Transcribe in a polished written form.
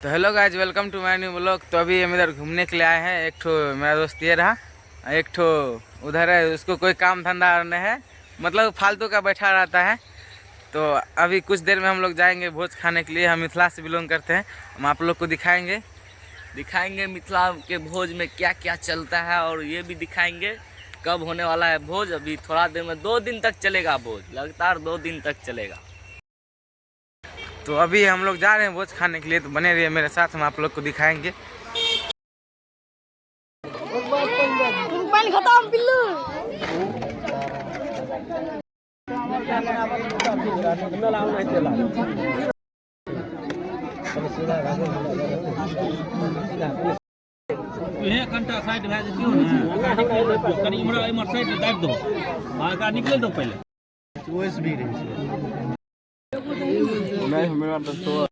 तो hello guys, welcome to my new blog. तो अभी हम इधर घूमने के लिए आए हैं। एक ठो मेरा दोस्त ये रहा, एक ठो उधर है, उसको कोई काम धंधा नहीं है, मतलब फालतू का बैठा रहता है। तो अभी कुछ देर में हम लोग जाएंगे भोज खाने के लिए। हम मिथिला से बिलोंग करते हैं। हम आप लोग को दिखाएंगे मिथिला के भोज में क्या क्या चलता है, और ये भी दिखाएंगे कब होने वाला है भोज। अभी थोड़ा देर में 2 दिन तक चलेगा भोज, लगातार 2 दिन तक चलेगा। तो अभी हम लोग जा रहे हैं भोज खाने के लिए, तो बने रहिए मेरे साथ, हम आप लोग को दिखाएंगे। पानी खत्म पिल्लू। घंटा साइड भए जतियो ने कनी इमहर साइड दाबि दो, आगा निकल दो पहले ओएस भी रही छै नहीं हमरा तो